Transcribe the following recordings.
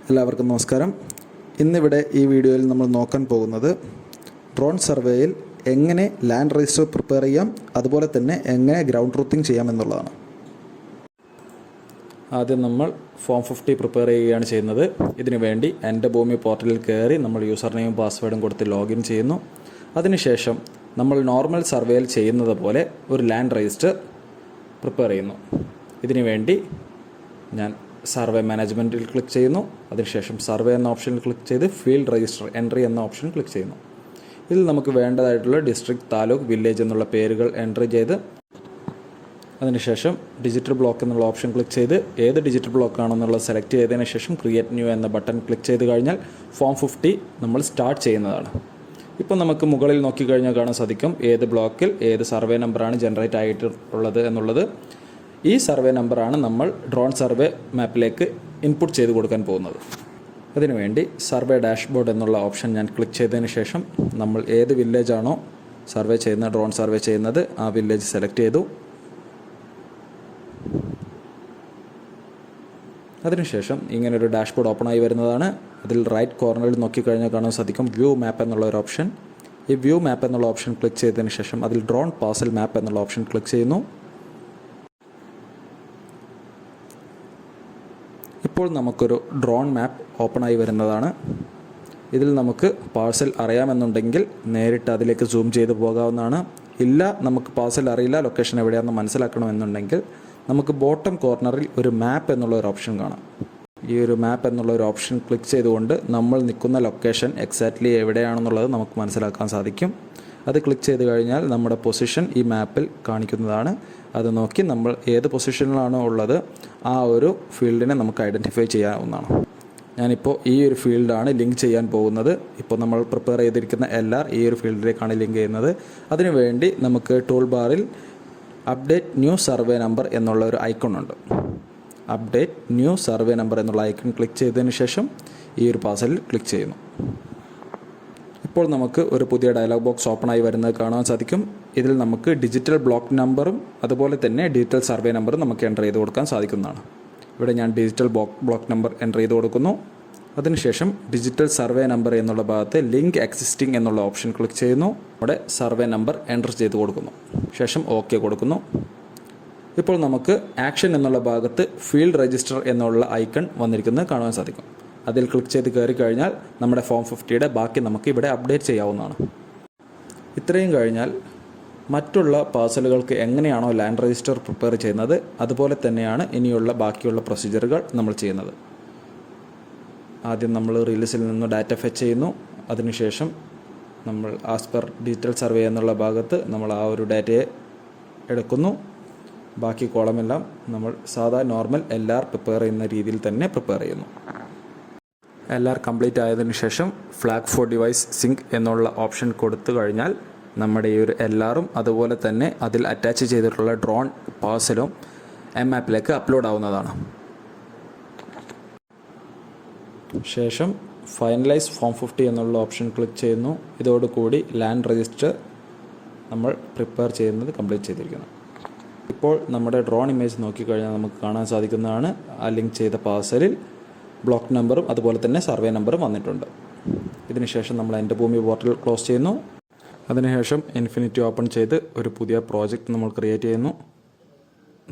എല്ലാവർക്കും നമസ്കാരം. ഇന്നിവിടെ ഈ വീഡിയോയിൽ നമ്മൾ നോക്കാൻ പോകുന്നത് ഡ്രോൺ സർവേയിൽ എങ്ങനെ ലാൻഡ് രജിസ്റ്റർ പ്രിപ്പയർ ചെയ്യാം, അതുപോലെ തന്നെ എങ്ങനെ ഗ്രൗണ്ട് ട്രൂത്തിങ് ചെയ്യാമെന്നുള്ളതാണ്. ആദ്യം നമ്മൾ ഫോം 50 പ്രിപ്പയർ ചെയ്യുകയാണ് ചെയ്യുന്നത്. ഇതിനു വേണ്ടി എൻ്റെ ഭൂമി പോർട്ടലിൽ കയറി നമ്മൾ യൂസർ നെയിം പാസ്വേഡും കൊടുത്ത് ലോഗിൻ ചെയ്യുന്നു. അതിനുശേഷം നമ്മൾ നോർമൽ സർവേയിൽ ചെയ്യുന്നത് പോലെ ഒരു ലാൻഡ് രജിസ്റ്റർ പ്രിപ്പയർ ചെയ്യുന്നു. ഇതിനു വേണ്ടി ഞാൻ സർവേ മാനേജ്മെൻറ്റിൽ ക്ലിക്ക് ചെയ്യുന്നു. അതിനുശേഷം സർവേ എന്ന ഓപ്ഷനിൽ ക്ലിക്ക് ചെയ്ത് ഫീൽഡ് രജിസ്റ്റർ എൻട്രി എന്ന ഓപ്ഷൻ ക്ലിക്ക് ചെയ്യുന്നു. ഇതിൽ നമുക്ക് വേണ്ടതായിട്ടുള്ള ഡിസ്ട്രിക്ട്, താലൂക്ക്, വില്ലേജ് എന്നുള്ള പേരുകൾ എൻട്രി ചെയ്ത് അതിനുശേഷം ഡിജിറ്റൽ ബ്ലോക്ക് എന്നുള്ള ഓപ്ഷൻ ക്ലിക്ക് ചെയ്ത് ഏത് ഡിജിറ്റൽ ബ്ലോക്ക് ആണെന്നുള്ളത് സെലക്ട് ചെയ്തതിന് ശേഷം ക്രിയേറ്റ് ന്യൂ എന്ന ബട്ടൺ ക്ലിക്ക് ചെയ്ത് കഴിഞ്ഞാൽ ഫോം 50 നമ്മൾ സ്റ്റാർട്ട് ചെയ്യുന്നതാണ്. ഇപ്പോൾ നമുക്ക് മുകളിൽ നോക്കിക്കഴിഞ്ഞാൽ കാണാൻ സാധിക്കും ഏത് ബ്ലോക്കിൽ ഏത് സർവേ നമ്പറാണ് ജനറേറ്റ് ആയിട്ടുള്ളത് എന്നുള്ളത്. ഈ സർവേ നമ്പറാണ് നമ്മൾ ഡ്രോൺ സർവേ മാപ്പിലേക്ക് ഇൻപുട്ട് ചെയ്ത് കൊടുക്കാൻ പോകുന്നത്. അതിനുവേണ്ടി സർവേ ഡാഷ്ബോർഡ് എന്നുള്ള ഓപ്ഷൻ ഞാൻ ക്ലിക്ക് ചെയ്തതിന് ശേഷം നമ്മൾ ഏത് വില്ലേജാണോ സർവേ ചെയ്യുന്നത്, ഡ്രോൺ സർവേ ചെയ്യുന്നത്, ആ വില്ലേജ് സെലക്ട് ചെയ്തു. അതിനുശേഷം ഇങ്ങനൊരു ഡാഷ്ബോർഡ് ഓപ്പൺ ആയി വരുന്നതാണ്. അതിൽ റൈറ്റ് കോർണറിൽ നോക്കിക്കഴിഞ്ഞാൽ കാണാൻ സാധിക്കും വ്യൂ മാപ്പ് എന്നുള്ള ഒരു ഓപ്ഷൻ. ഈ വ്യൂ മാപ്പ് എന്നുള്ള ഓപ്ഷൻ ക്ലിക്ക് ചെയ്തതിന് ശേഷം അതിൽ ഡ്രോൺ പാർസൽ മാപ്പ് എന്നുള്ള ഓപ്ഷൻ ക്ലിക്ക് ചെയ്യുന്നു. ഇപ്പോൾ നമുക്കൊരു ഡ്രോൺ മാപ്പ് ഓപ്പൺ ആയി വരുന്നതാണ്. ഇതിൽ നമുക്ക് പാർസൽ അറിയാമെന്നുണ്ടെങ്കിൽ നേരിട്ട് അതിലേക്ക് സൂം ചെയ്ത് പോകാവുന്നതാണ്. ഇല്ല, നമുക്ക് പാർസൽ അറിയില്ല, ലൊക്കേഷൻ എവിടെയാണെന്ന് മനസ്സിലാക്കണമെന്നുണ്ടെങ്കിൽ നമുക്ക് ബോട്ടം കോർണറിൽ ഒരു മാപ്പ് എന്നുള്ള ഒരു ഓപ്ഷൻ കാണാം. ഈ ഒരു മാപ്പ് എന്നുള്ള ഒരു ഓപ്ഷൻ ക്ലിക്ക് ചെയ്തുകൊണ്ട് നമ്മൾ നിൽക്കുന്ന ലൊക്കേഷൻ എക്സാക്ട്ലി എവിടെയാണെന്നുള്ളത് നമുക്ക് മനസ്സിലാക്കാൻ സാധിക്കും. അത് ക്ലിക്ക് ചെയ്ത് കഴിഞ്ഞാൽ നമ്മുടെ പൊസിഷൻ ഈ മാപ്പിൽ കാണിക്കുന്നതാണ്. അത് നോക്കി നമ്മൾ ഏത് പൊസിഷനിലാണോ ഉള്ളത് ആ ഒരു ഫീൽഡിനെ നമുക്ക് ഐഡൻറ്റിഫൈ ചെയ്യാവുന്നതാണ്. ഞാനിപ്പോൾ ഈ ഒരു ഫീൽഡാണ് ലിങ്ക് ചെയ്യാൻ പോകുന്നത്. ഇപ്പോൾ നമ്മൾ പ്രിപ്പയർ ചെയ്തിരിക്കുന്ന LR ഈ ഒരു ഫീൽഡിലേക്കാണ് ലിങ്ക് ചെയ്യുന്നത്. അതിനുവേണ്ടി നമുക്ക് ടൂൾ ബാറിൽ അപ്ഡേറ്റ് ന്യൂ സർവേ നമ്പർ എന്നുള്ള ഒരു ഐക്കൺ ഉണ്ട്. അപ്ഡേറ്റ് ന്യൂ സർവേ നമ്പർ എന്നുള്ള ഐക്കൺ ക്ലിക്ക് ചെയ്തതിന് ശേഷം ഈ ഒരു പാർസലിൽ ക്ലിക്ക് ചെയ്യുന്നു. ഇപ്പോൾ നമുക്ക് ഒരു പുതിയ ഡയലോഗ് ബോക്സ് ഓപ്പൺ ആയി വരുന്നത് കാണാൻ സാധിക്കും. ഇതിൽ നമുക്ക് ഡിജിറ്റൽ ബ്ലോക്ക് നമ്പറും അതുപോലെ തന്നെ ഡിജിറ്റൽ സർവേ നമ്പറും നമുക്ക് എൻ്റർ ചെയ്ത് കൊടുക്കാൻ സാധിക്കുന്നതാണ്. ഇവിടെ ഞാൻ ഡിജിറ്റൽ ബ്ലോക്ക് നമ്പർ എൻ്റർ ചെയ്ത് കൊടുക്കുന്നു. അതിനുശേഷം ഡിജിറ്റൽ സർവേ നമ്പർ എന്നുള്ള ഭാഗത്ത് ലിങ്ക് എക്സിസ്റ്റിംഗ് എന്നുള്ള ഓപ്ഷൻ ക്ലിക്ക് ചെയ്യുന്നു. അവിടെ സർവേ നമ്പർ എൻ്റർ ചെയ്ത് കൊടുക്കുന്നു. ശേഷം ഓക്കെ കൊടുക്കുന്നു. ഇപ്പോൾ നമുക്ക് ആക്ഷൻ എന്നുള്ള ഭാഗത്ത് ഫീൽഡ് രജിസ്റ്റർ എന്നുള്ള ഐക്കൺ വന്നിരിക്കുന്നത് കാണാൻ സാധിക്കും. അതിൽ ക്ലിക്ക് ചെയ്ത് കയറി കഴിഞ്ഞാൽ നമ്മുടെ ഫോം 50യുടെ ബാക്കി നമുക്ക് ഇവിടെ അപ്ഡേറ്റ് ചെയ്യാവുന്നതാണ്. ഇത്രയും കഴിഞ്ഞാൽ മറ്റുള്ള പാർസലുകൾക്ക് എങ്ങനെയാണോ ലാൻഡ് രജിസ്റ്റർ പ്രിപ്പയർ ചെയ്യുന്നത് അതുപോലെ തന്നെയാണ് ഇനിയുള്ള ബാക്കിയുള്ള പ്രൊസീജിയറുകൾ നമ്മൾ ചെയ്യുന്നത്. ആദ്യം നമ്മൾ റിലീസിൽ നിന്ന് ഡാറ്റ ഫെച്ച് ചെയ്യുന്നു. അതിനുശേഷം നമ്മൾ ആസ് പെർ ഡിജിറ്റൽ സർവേ എന്നുള്ള ഭാഗത്ത് നമ്മൾ ആ ഒരു ഡാറ്റയെ എടുക്കുന്നു. ബാക്കി കോളമെല്ലാം നമ്മൾ സാധാ നോർമൽ LR പ്രിപ്പയർ ചെയ്യുന്ന രീതിയിൽ തന്നെ പ്രിപ്പയർ ചെയ്യുന്നു. LR കംപ്ലീറ്റ് ആയതിനു ശേഷം ഫ്ലാഗ് ഫോർ ഡിവൈസ് സിങ്ക് എന്നുള്ള ഓപ്ഷൻ കൊടുത്തു കഴിഞ്ഞാൽ നമ്മുടെ ഈ ഒരു LRഉം അതുപോലെ തന്നെ അതിൽ അറ്റാച്ച് ചെയ്തിട്ടുള്ള ഡ്രോൺ പാർസലും മാപ്പിലേക്ക് അപ്ലോഡ് ആവുന്നതാണ്. ശേഷം ഫൈനലൈസ് ഫോം 50 എന്നുള്ള ഓപ്ഷൻ ക്ലിക്ക് ചെയ്യുന്നു. ഇതോടുകൂടി ലാൻഡ് രജിസ്റ്റർ നമ്മൾ പ്രിപ്പയർ ചെയ്യുന്നത് കംപ്ലീറ്റ് ചെയ്തിരിക്കുന്നു. ഇപ്പോൾ നമ്മുടെ ഡ്രോൺ ഇമേജ് നോക്കിക്കഴിഞ്ഞാൽ നമുക്ക് കാണാൻ സാധിക്കുന്നതാണ് ആ ലിങ്ക് ചെയ്ത പാർസലിൽ ബ്ലോക്ക് നമ്പറും അതുപോലെ തന്നെ സർവേ നമ്പറും വന്നിട്ടുണ്ട്. ഇതിനുശേഷം നമ്മൾ എൻ്റെ ഭൂമി പോർട്ടൽ ക്ലോസ് ചെയ്യുന്നു. അതിനുശേഷം ഇൻഫിനിറ്റി ഓപ്പൺ ചെയ്ത് ഒരു പുതിയ പ്രോജക്റ്റ് നമ്മൾ ക്രിയേറ്റ് ചെയ്യുന്നു.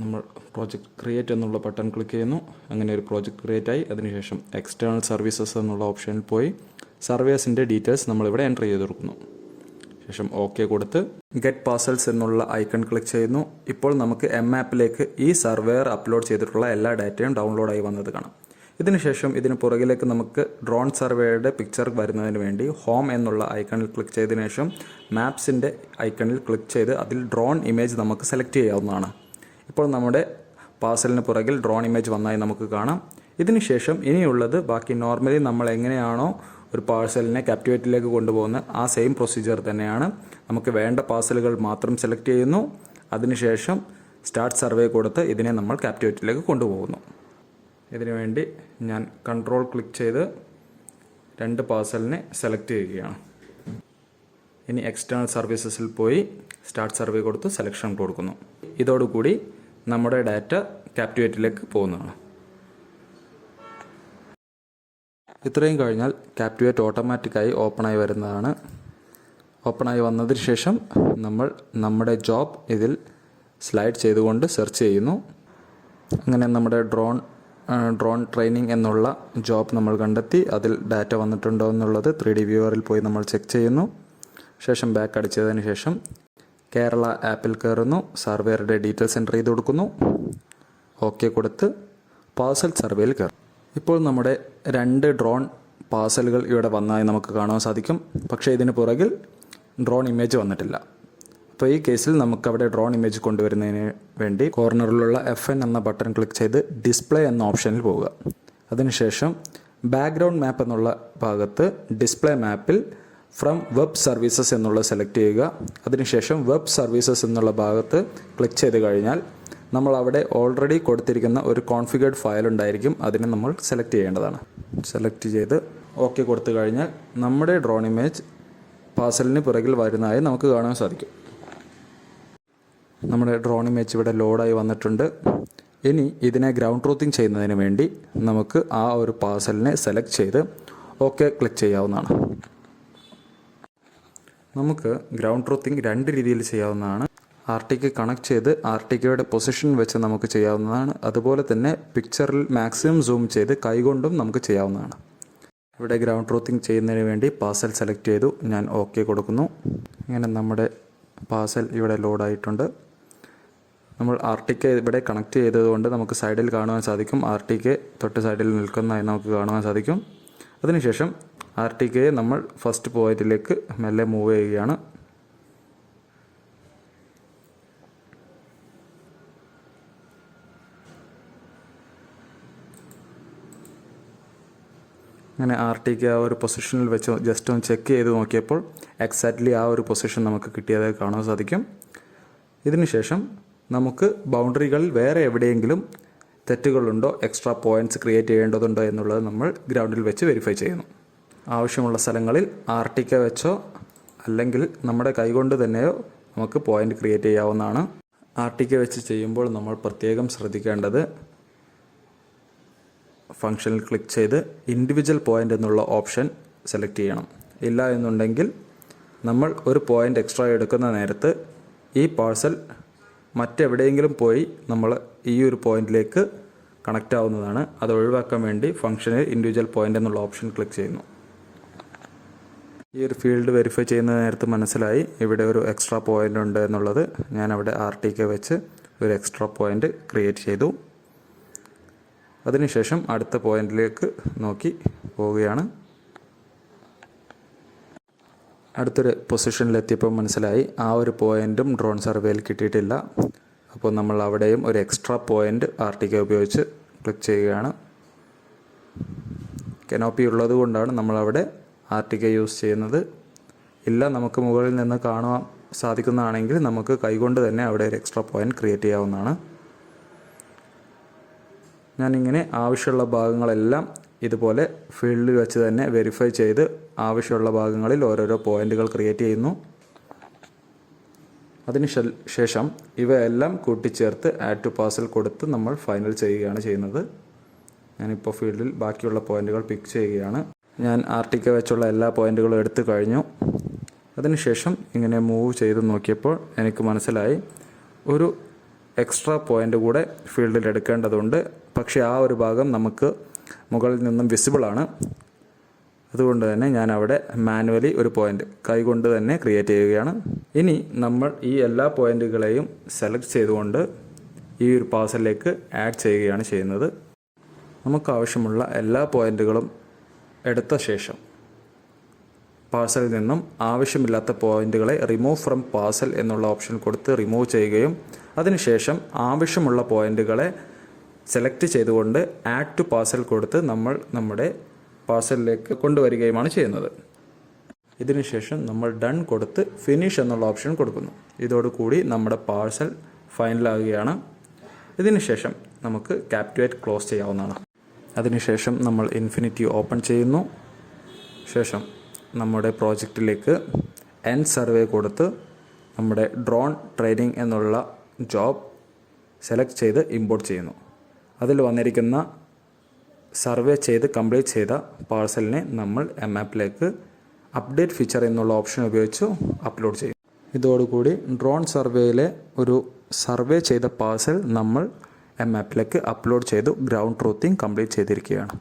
നമ്മൾ പ്രോജക്റ്റ് ക്രിയേറ്റ് എന്നുള്ള ബട്ടൺ ക്ലിക്ക് ചെയ്യുന്നു. അങ്ങനെ ഒരു പ്രോജക്റ്റ് ക്രിയേറ്റ് ആയി. അതിനുശേഷം എക്സ്റ്റേണൽ സർവീസസ് എന്നുള്ള ഓപ്ഷനിൽ പോയി സർവേസിൻ്റെ ഡീറ്റെയിൽസ് നമ്മളിവിടെ എൻ്റർ ചെയ്ത് കൊടുക്കുന്നു. ശേഷം ഓക്കെ കൊടുത്ത് ഗെറ്റ് പാർസൽസ് എന്നുള്ള ഐക്കൺ ക്ലിക്ക് ചെയ്യുന്നു. ഇപ്പോൾ നമുക്ക് മാപ്പിലേക്ക് ഈ സർവേയർ അപ്ലോഡ് ചെയ്തിട്ടുള്ള എല്ലാ ഡാറ്റയും ഡൗൺലോഡായി വന്നത് കാണാം. ഇതിനുശേഷം ഇതിന് പുറകിലേക്ക് നമുക്ക് ഡ്രോൺ സർവേയുടെ പിക്ചർ വരുന്നതിന് വേണ്ടി ഹോം എന്നുള്ള ഐക്കണിൽ ക്ലിക്ക് ചെയ്തതിനു ശേഷം മാപ്സിൻ്റെ ഐക്കണിൽ ക്ലിക്ക് ചെയ്ത് അതിൽ ഡ്രോൺ ഇമേജ് നമുക്ക് സെലക്ട് ചെയ്യാവുന്നതാണ്. ഇപ്പോൾ നമ്മുടെ പാർസലിന് പുറകിൽ ഡ്രോൺ ഇമേജ് വന്നായി നമുക്ക് കാണാം. ഇതിനുശേഷം ഇനിയുള്ളത് ബാക്കി നോർമലി നമ്മൾ എങ്ങനെയാണോ ഒരു പാർസലിനെ ക്യാപ്റ്റിവേറ്റിലേക്ക് കൊണ്ടുപോകുന്നത് ആ സെയിം പ്രൊസീജിയർ തന്നെയാണ്. നമുക്ക് വേണ്ട പാർസലുകൾ മാത്രം സെലക്ട് ചെയ്യുന്നു. അതിനുശേഷം സ്റ്റാർട്ട് സർവേ കൊടുത്ത് ഇതിനെ നമ്മൾ ക്യാപ്റ്റിവേറ്റിലേക്ക് കൊണ്ടുപോകുന്നു. ഇതിനുവേണ്ടി ഞാൻ കൺട്രോൾ ക്ലിക്ക് ചെയ്ത് 2 പാർസലിനെ സെലക്ട് ചെയ്യുകയാണ്. ഇനി എക്സ്റ്റേണൽ സർവീസസിൽ പോയി സ്റ്റാർട്ട് സർവേ കൊടുത്ത് സെലക്ഷൻ കൊടുക്കുന്നു. ഇതോടുകൂടി നമ്മുടെ ഡാറ്റ ക്യാപ്റ്റിവേറ്റിലേക്ക് പോകുന്നതാണ്. ഇത്രയും കഴിഞ്ഞാൽ ക്യാപ്റ്റിവേറ്റ് ഓട്ടോമാറ്റിക്കായി ഓപ്പണായി വരുന്നതാണ്. ഓപ്പണായി വന്നതിന് ശേഷം നമ്മൾ നമ്മുടെ ജോബ് ഇതിൽ സ്ലൈഡ് ചെയ്തുകൊണ്ട് സെർച്ച് ചെയ്യുന്നു. അങ്ങനെ നമ്മുടെ ഡ്രോൺ ട്രെയിനിങ് എന്നുള്ള ജോബ് നമ്മൾ കണ്ടെത്തി. അതിൽ ഡാറ്റ വന്നിട്ടുണ്ടോ എന്നുള്ളത് 3D വ്യൂവറിൽ പോയി നമ്മൾ ചെക്ക് ചെയ്യുന്നു. ശേഷം ബാക്ക് അടിച്ചതിന് ശേഷം കേരള ആപ്പിൽ കയറുന്നു. സർവേയുടെ ഡീറ്റെയിൽസ് എൻ്റർ ചെയ്ത് കൊടുക്കുന്നു. ഓക്കെ കൊടുത്ത് പാർസൽ സർവേയിൽ കയറും. ഇപ്പോൾ നമ്മുടെ 2 ഡ്രോൺ പാർസലുകൾ ഇവിടെ വന്നതായി നമുക്ക് കാണാൻ സാധിക്കും. പക്ഷേ ഇതിന് പുറകിൽ ഡ്രോൺ ഇമേജ് വന്നിട്ടില്ല. അപ്പോൾ ഈ കേസിൽ നമുക്കവിടെ ഡ്രോൺ ഇമേജ് കൊണ്ടുവരുന്നതിന് വേണ്ടി കോർണറിലുള്ള FN എന്ന ബട്ടൺ ക്ലിക്ക് ചെയ്ത് ഡിസ്പ്ലേ എന്ന ഓപ്ഷനിൽ പോവുക. അതിനുശേഷം ബാക്ക്ഗ്രൗണ്ട് മാപ്പ് എന്നുള്ള ഭാഗത്ത് ഡിസ്പ്ലേ മാപ്പിൽ ഫ്രം വെബ് സർവീസസ് എന്നുള്ളത് സെലക്ട് ചെയ്യുക. അതിനുശേഷം വെബ് സർവീസസ് എന്നുള്ള ഭാഗത്ത് ക്ലിക്ക് ചെയ്ത് കഴിഞ്ഞാൽ നമ്മൾ അവിടെ ഓൾറെഡി കൊടുത്തിരിക്കുന്ന ഒരു കോൺഫിഗേർഡ് ഫയൽ ഉണ്ടായിരിക്കും. അതിനെ നമ്മൾ സെലക്ട് ചെയ്യേണ്ടതാണ്. സെലക്ട് ചെയ്ത് ഓക്കെ കൊടുത്തു കഴിഞ്ഞാൽ നമ്മുടെ ഡ്രോൺ ഇമേജ് പാർസലിന് പുറകിൽ വരുന്നതായി നമുക്ക് കാണാൻ സാധിക്കും. നമ്മുടെ ഡ്രോൺ ഇമേജ് ഇവിടെ ലോഡായി വന്നിട്ടുണ്ട്. ഇനി ഇതിനെ ഗ്രൗണ്ട് ട്രൂത്തിങ് ചെയ്യുന്നതിന് വേണ്ടി നമുക്ക് ആ ഒരു പാർസലിനെ സെലക്ട് ചെയ്ത് ഓക്കെ ക്ലിക്ക് ചെയ്യാവുന്നതാണ്. നമുക്ക് ഗ്രൗണ്ട് ട്രൂത്തിങ് 2 രീതിയിൽ ചെയ്യാവുന്നതാണ്. RTK കണക്ട് ചെയ്ത് RTKയുടെ പൊസിഷൻ വെച്ച് നമുക്ക് ചെയ്യാവുന്നതാണ്. അതുപോലെ തന്നെ പിക്ചറിൽ മാക്സിമം സൂം ചെയ്ത് കൈകൊണ്ടും നമുക്ക് ചെയ്യാവുന്നതാണ്. ഇവിടെ ഗ്രൗണ്ട് ട്രൂത്തിങ് ചെയ്യുന്നതിന് വേണ്ടി പാർസൽ സെലക്ട് ചെയ്തു. ഞാൻ ഓക്കെ കൊടുക്കുന്നു. ഇങ്ങനെ നമ്മുടെ പാർസൽ ഇവിടെ ലോഡായിട്ടുണ്ട്. നമ്മൾ RTK ഇവിടെ കണക്ട് ചെയ്തതുകൊണ്ട് നമുക്ക് സൈഡിൽ കാണുവാൻ സാധിക്കും. RTK തൊട്ട് സൈഡിൽ നിൽക്കുന്നതായി നമുക്ക് കാണുവാൻ സാധിക്കും. അതിനുശേഷം RTKയെ നമ്മൾ ഫസ്റ്റ് പോയിന്റിലേക്ക് മെല്ലെ മൂവ് ചെയ്യുകയാണ്. അങ്ങനെ RTK ആ ഒരു പൊസിഷനിൽ വെച്ച് ജസ്റ്റ് ഒന്ന് ചെക്ക് ചെയ്ത് നോക്കിയപ്പോൾ എക്സാക്ട്ലി ആ ഒരു പൊസിഷൻ നമുക്ക് കിട്ടിയതായി കാണാൻ സാധിക്കും. ഇതിനുശേഷം നമുക്ക് ബൗണ്ടറികളിൽ വേറെ എവിടെയെങ്കിലും തെറ്റുകളുണ്ടോ, എക്സ്ട്രാ പോയിൻറ്റ്സ് ക്രിയേറ്റ് ചെയ്യേണ്ടതുണ്ടോ എന്നുള്ളത് നമ്മൾ ഗ്രൗണ്ടിൽ വെച്ച് വെരിഫൈ ചെയ്യുന്നു. ആവശ്യമുള്ള സ്ഥലങ്ങളിൽ RTK വെച്ചോ അല്ലെങ്കിൽ നമ്മുടെ കൈകൊണ്ട് തന്നെയോ നമുക്ക് പോയിൻ്റ് ക്രിയേറ്റ് ചെയ്യാവുന്നതാണ്. RTK വെച്ച് ചെയ്യുമ്പോൾ നമ്മൾ പ്രത്യേകം ശ്രദ്ധിക്കേണ്ടത് ഫംഗ്ഷനിൽ ക്ലിക്ക് ചെയ്ത് ഇൻഡിവിജ്വൽ പോയിൻ്റ് എന്നുള്ള ഓപ്ഷൻ സെലക്ട് ചെയ്യണം. ഇല്ല എന്നുണ്ടെങ്കിൽ നമ്മൾ ഒരു പോയിൻ്റ് എക്സ്ട്രാ എടുക്കുന്ന നേരത്ത് ഈ പാർസൽ മറ്റെവിടെയെങ്കിലും പോയി നമ്മൾ ഈ ഒരു പോയിന്റിലേക്ക് കണക്റ്റ് ആവുന്നതാണ്. അത് ഒഴിവാക്കാൻ വേണ്ടി ഫംഗ്ഷനിൽ ഇൻഡിവിജ്വൽ പോയിൻ്റ് എന്നുള്ള ഓപ്ഷൻ ക്ലിക്ക് ചെയ്യുന്നു. ഈ ഒരു ഫീൽഡ് വെരിഫൈ ചെയ്യുന്ന നേരത്ത് മനസ്സിലായി ഇവിടെ ഒരു എക്സ്ട്രാ പോയിൻ്റ് ഉണ്ട് എന്നുള്ളത്. ഞാൻ അവിടെ RTK വെച്ച് ഒരു എക്സ്ട്രാ പോയിൻ്റ് ക്രിയേറ്റ് ചെയ്തു. അതിനുശേഷം അടുത്ത പോയിന്റിലേക്ക് നോക്കി പോവുകയാണ്. അടുത്തൊരു പൊസിഷനിലെത്തിയപ്പോൾ മനസ്സിലായി ആ ഒരു പോയിന്റും ഡ്രോൺ സർവേയിൽ കിട്ടിയിട്ടില്ല. അപ്പോൾ നമ്മൾ അവിടെയും ഒരു എക്സ്ട്രാ പോയിന്റ് RTK ഉപയോഗിച്ച് ക്ലിക്ക് ചെയ്യുകയാണ്. കനോപ്പി ഉള്ളത് കൊണ്ടാണ് നമ്മളവിടെ RTK യൂസ് ചെയ്യുന്നത്. ഇല്ല, നമുക്ക് മുകളിൽ നിന്ന് കാണാൻ സാധിക്കുന്നതാണെങ്കിൽ നമുക്ക് കൈകൊണ്ട് തന്നെ അവിടെ ഒരു എക്സ്ട്രാ പോയിന്റ് ക്രിയേറ്റ് ചെയ്യാവുന്നതാണ്. ഞാനിങ്ങനെ ആവശ്യമുള്ള ഭാഗങ്ങളെല്ലാം ഇതുപോലെ ഫീൽഡിൽ വെച്ച് തന്നെ വെരിഫൈ ചെയ്ത് ആവശ്യമുള്ള ഭാഗങ്ങളിൽ ഓരോരോ പോയിന്റുകൾ ക്രിയേറ്റ് ചെയ്യുന്നു. അതിനുശേഷം ഇവയെല്ലാം കൂട്ടിച്ചേർത്ത് ആഡ് ടു പാർസൽ കൊടുത്ത് നമ്മൾ ഫൈനൽ ചെയ്യുകയാണ് ചെയ്യുന്നത്. ഞാനിപ്പോൾ ഫീൽഡിൽ ബാക്കിയുള്ള പോയിന്റുകൾ പിക്ക് ചെയ്യുകയാണ്. ഞാൻ RTK വെച്ചുള്ള എല്ലാ പോയിന്റുകളും എടുത്തു കഴിഞ്ഞു. അതിനുശേഷം ഇങ്ങനെ മൂവ് ചെയ്ത് നോക്കിയപ്പോൾ എനിക്ക് മനസ്സിലായി ഒരു എക്സ്ട്രാ പോയിന്റ് കൂടെ ഫീൽഡിൽ എടുക്കേണ്ടതുണ്ട്. പക്ഷേ ആ ഒരു ഭാഗം നമുക്ക് മുകളിൽ നിന്നും വിസിബിളാണ്. അതുകൊണ്ട് തന്നെ ഞാൻ അവിടെ മാനുവലി ഒരു പോയിന്റ് കൈകൊണ്ട് തന്നെ ക്രിയേറ്റ് ചെയ്യുകയാണ്. ഇനി നമ്മൾ ഈ എല്ലാ പോയിന്റുകളെയും സെലക്ട് ചെയ്തുകൊണ്ട് ഈ ഒരു പാർസലിലേക്ക് ആഡ് ചെയ്യുകയാണ് ചെയ്യുന്നത്. നമുക്ക് ആവശ്യമുള്ള എല്ലാ പോയിന്റുകളും എടുത്ത ശേഷം പാർസലിൽ നിന്നും ആവശ്യമില്ലാത്ത പോയിന്റുകളെ റിമൂവ് ഫ്രം പാർസൽ എന്നുള്ള ഓപ്ഷൻ കൊടുത്ത് റിമൂവ് ചെയ്യുകയും അതിനുശേഷം ആവശ്യമുള്ള പോയിന്റുകളെ സെലക്ട് ചെയ്തുകൊണ്ട് ആഡ് ടു പാർസൽ കൊടുത്ത് നമ്മൾ നമ്മുടെ പാർസലിലേക്ക് കൊണ്ടുവരികയുമാണ് ചെയ്യുന്നത്. ഇതിനുശേഷം നമ്മൾ ഡൺ കൊടുത്ത് ഫിനിഷ് എന്നുള്ള ഓപ്ഷൻ കൊടുക്കുന്നു. ഇതോടുകൂടി നമ്മുടെ പാർസൽ ഫൈനലാകുകയാണ്. ഇതിനുശേഷം നമുക്ക് ക്യാപ്റ്റിവേറ്റ് ക്ലോസ് ചെയ്യാവുന്നതാണ്. അതിനുശേഷം നമ്മൾ ഇൻഫിനിറ്റി ഓപ്പൺ ചെയ്യുന്നു. ശേഷം നമ്മുടെ പ്രോജക്റ്റിലേക്ക് എൻഡ് സർവേ കൊടുത്ത് നമ്മുടെ ഡ്രോൺ ട്രെയിനിങ് എന്നുള്ള ജോബ് സെലക്ട് ചെയ്ത് ഇമ്പോർട്ട് ചെയ്യുന്നു. അതിൽ വന്നിരിക്കുന്ന സർവേ ചെയ്ത് കംപ്ലീറ്റ് ചെയ്ത പാഴ്സലിനെ നമ്മൾ എം ആപ്പിലേക്ക് അപ്ഡേറ്റ് ഫീച്ചർ എന്നുള്ള ഓപ്ഷൻ ഉപയോഗിച്ച് അപ്ലോഡ് ചെയ്യും. ഇതോടുകൂടി ഡ്രോൺ സർവേയിലെ ഒരു സർവേ ചെയ്ത പാഴ്സൽ നമ്മൾ എം ആപ്പിലേക്ക് അപ്ലോഡ് ചെയ്തു ഗ്രൗണ്ട് ട്രൂത്തിങ് കംപ്ലീറ്റ് ചെയ്തിരിക്കുകയാണ്.